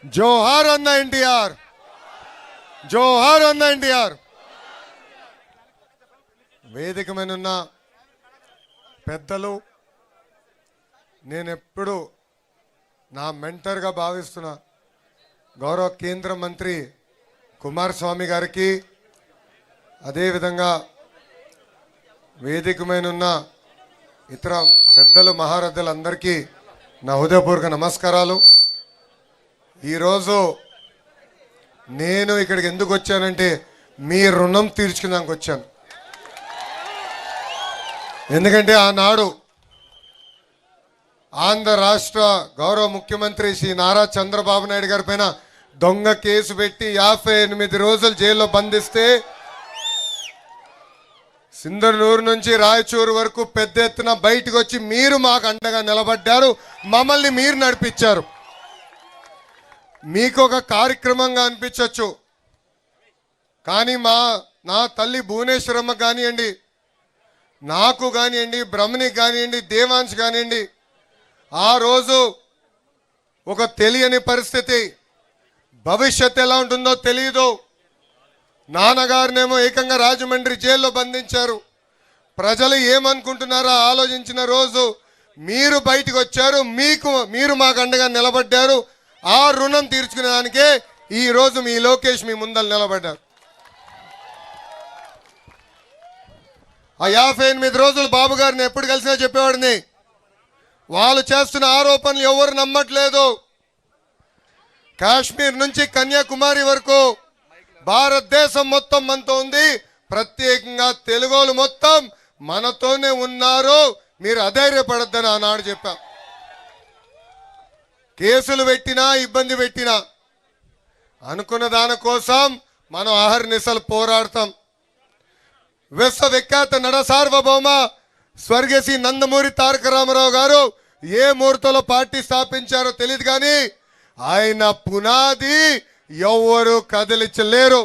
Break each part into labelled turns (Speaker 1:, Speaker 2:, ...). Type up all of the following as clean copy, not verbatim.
Speaker 1: జోహార్ అన్న ఎన్టీఆర్, జోహార్ అన్న ఎన్టీఆర్. వేదిక మీద ఉన్న పెద్దలు, నేనెప్పుడు నా మెంటర్గా భావిస్తున్న గౌరవ కేంద్ర మంత్రి కుమారస్వామి గారికి, అదేవిధంగా వేదిక మీద ఉన్న ఇతర పెద్దలు మహారథులందరికీ నా హృదయపూర్వక నమస్కారాలు. ఈరోజు నేను ఇక్కడికి ఎందుకు వచ్చానంటే మీ రుణం తీర్చుకున్నానికి వచ్చాను. ఎందుకంటే ఆనాడు ఆంధ్ర రాష్ట్ర గౌరవ ముఖ్యమంత్రి శ్రీ నారా చంద్రబాబు నాయుడు గారి పైన దొంగ కేసు పెట్టి 58 రోజులు జైల్లో బంధిస్తే సింధనూరు నుంచి రాయచూరు వరకు పెద్ద ఎత్తున బయటకు వచ్చి మీరు మాకు అండగా నిలబడ్డారు, మమ్మల్ని మీరు నడిపించారు. మీకు ఒక కార్యక్రమంగా అనిపించవచ్చు, కానీ నా తల్లి భువనేశ్వరమ్మ కానివ్వండి, నాకు కానివ్వండి, బ్రహ్మణికి కానివ్వండి, దేవాంశ్ కానివ్వండి, ఆ రోజు ఒక తెలియని పరిస్థితి, భవిష్యత్తు ఎలా ఉంటుందో తెలియదు. నాన్నగారినేమో ఏకంగా రాజమండ్రి జైల్లో బంధించారు. ప్రజలు ఏమనుకుంటున్నారో ఆలోచించిన రోజు మీరు బయటకు వచ్చారు, మీరు మాకు అండగా నిలబడ్డారు. ఆ రుణం తీర్చుకునే దానికే ఈరోజు మీ లోకేష్ మీ ముందర నిలబడ్డారు. ఆ 58 రోజులు బాబు గారిని ఎప్పుడు కలిసినా చెప్పేవాడిని, వాళ్ళు చేస్తున్న ఆరోపణలు ఎవరు నమ్మట్లేదు. కాశ్మీర్ నుంచి కన్యాకుమారి వరకు భారతదేశం మొత్తం మనతో ఉంది, ప్రత్యేకంగా తెలుగోలు మొత్తం మనతోనే ఉన్నారు, మీరు అధైర్యపడద్దని ఆనాడు చెప్పాం. కేసులు పెట్టినా ఇబ్బంది పెట్టినా అనుకున్న దానికోసం మనం అహర్నిశలు పోరాడతాం. విశ్వవిఖ్యాత నడ సార్వభౌమ స్వర్గశ్రీ నందమూరి తారక రామారావు గారు ఏ ముహూర్తంలో పార్టీ స్థాపించారో తెలియదు, కానీ ఆయన పునాది ఎవరు కదిలించలేరు.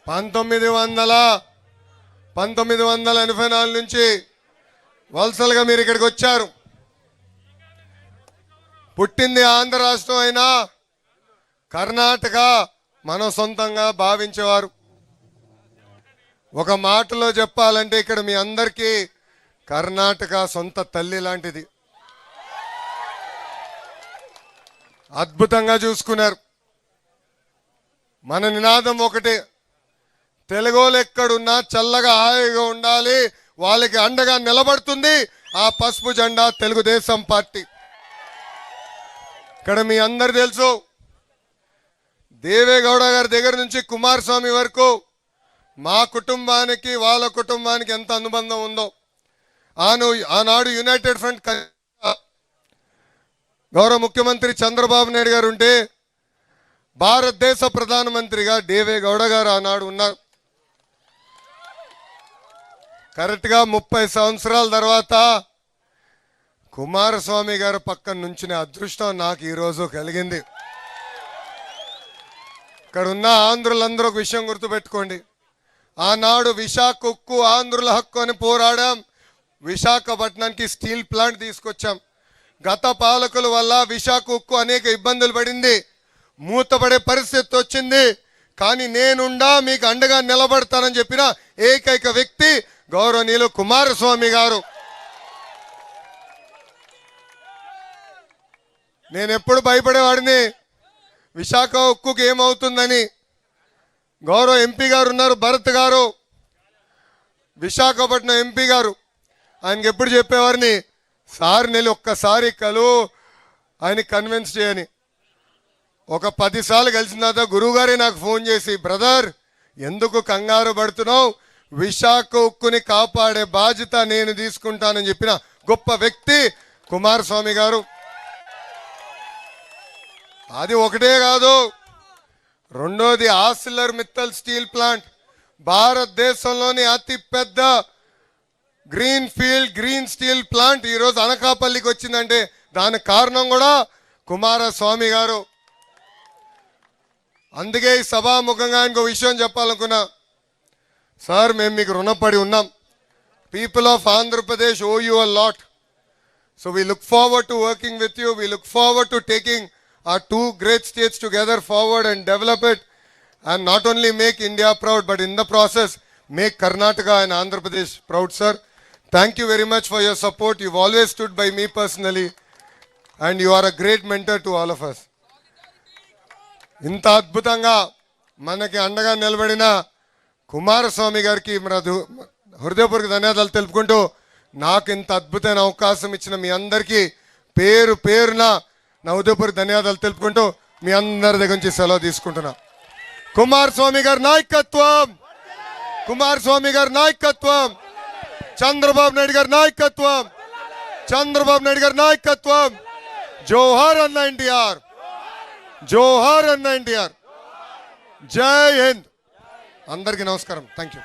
Speaker 1: 1984 నుంచి వలసలుగా మీరు ఇక్కడికి వచ్చారు. పుట్టింది ఆంధ్ర రాష్ట్రం అయినా కర్ణాటక మనం సొంతంగా భావించేవారు. ఒక మాటలో చెప్పాలంటే ఇక్కడ మీ అందరికీ కర్ణాటక సొంత తల్లి లాంటిది. అద్భుతంగా చూసుకున్నారు. మన నినాదం ఒకటే, తెలుగోలు ఎక్కడున్నా చల్లగా హాయిగా ఉండాలి, వాళ్ళకి అండగా నిలబడుతుంది ఆ పసుపు జెండా తెలుగుదేశం పార్టీ. ఇక్కడ మీ అందరు తెలుసు, దేవేగౌడ గారి దగ్గర నుంచి కుమారస్వామి వరకు మా కుటుంబానికి వాళ్ళ కుటుంబానికి ఎంత అనుబంధం ఉందో. ఆనాడు యునైటెడ్ ఫ్రంట్ గౌరవ ముఖ్యమంత్రి చంద్రబాబు నాయుడు గారు ఉంటే భారతదేశ ప్రధానమంత్రిగా దేవేగౌడ గారు ఆనాడు ఉన్నారు. కరెక్ట్గా 30 సంవత్సరాల తర్వాత కుమారస్వామి గారు పక్కన నుంచిన అదృష్టం నాకు ఈరోజు కలిగింది. ఇక్కడ ఉన్న ఆంధ్రులందరూ ఒక విషయం గుర్తుపెట్టుకోండి, ఆనాడు విశాఖ ఉక్కు ఆంధ్రుల హక్కు అని పోరాడాం. విశాఖపట్నానికి స్టీల్ ప్లాంట్ తీసుకొచ్చాం. గత పాలకుల వల్ల విశాఖ ఉక్కు అనేక ఇబ్బందులు పడింది, మూతపడే పరిస్థితి వచ్చింది. కానీ నేనుండా మీకు అండగా నిలబడతానని చెప్పిన ఏకైక వ్యక్తి గౌరవనీయులు కుమారస్వామి గారు. నేను ఎప్పుడు భయపడేవాడిని విశాఖ ఉక్కుకి ఏమవుతుందని. గౌరవ ఎంపీ గారు ఉన్నారు, భరత్ గారు, విశాఖపట్నం ఎంపీ గారు. ఆయనకి ఎప్పుడు చెప్పేవారిని, సార్ నేను ఒక్కసారి ఆయన కన్విన్స్ చేయని. ఒక 10 సార్లు కలిసిన తర్వాత గురువుగారే నాకు ఫోన్ చేసి, బ్రదర్ ఎందుకు కంగారు పడుతున్నావు, విశాఖ ఉక్కుని కాపాడే బాధ్యత నేను తీసుకుంటానని చెప్పిన గొప్ప వ్యక్తి కుమారస్వామి గారు. అది ఒకటే కాదు, రెండోది ఆర్సిలర్ మిత్తల్ స్టీల్ ప్లాంట్, భారతదేశంలోని అతి పెద్ద గ్రీన్ స్టీల్ ప్లాంట్ ఈరోజు అనకాపల్లికి వచ్చిందంటే దానికి కారణం కూడా కుమారస్వామి గారు. అందుకే ఈ సభాముఖంగా ఇంకో విషయం చెప్పాలనుకున్నా, సార్ మేము మీకు రుణపడి ఉన్నాం. People of Andhra Pradesh oh you a lot. So we look forward to working with you. We look forward to taking our two great states together forward and develop it, and not only make India proud, but in the process, make Karnataka and Andhra Pradesh proud, sir. Thank you very much for your support. You've always stood by me personally, and you are a great mentor to all of us. ఇంత అద్భుతంగా మనకి అండగా నిలబడిన కుమారస్వామి గారికి హృదయపూర్వక ధన్యవాదాలు తెలుపుకుంటూ, నాకు ఇంత అద్భుతమైన అవకాశం ఇచ్చిన మీ అందరికీ పేరు పేరున నా హృదయపూర్వక ధన్యవాదాలు తెలుపుకుంటూ మీ అందరి దగ్గర నుంచి సెలవు తీసుకుంటున్నా. కుమారస్వామి గారి నాయకత్వం, కుమారస్వామి గారి నాయకత్వం, చంద్రబాబు నాయుడు గారి నాయకత్వం, చంద్రబాబు నాయుడు గారి నాయకత్వం. జోహార్ అన్న ఎన్టీఆర్, జోహార్ అన్న ఎన్టీఆర్. జై హింద్. అందరికీ నమస్కారం. Thank you.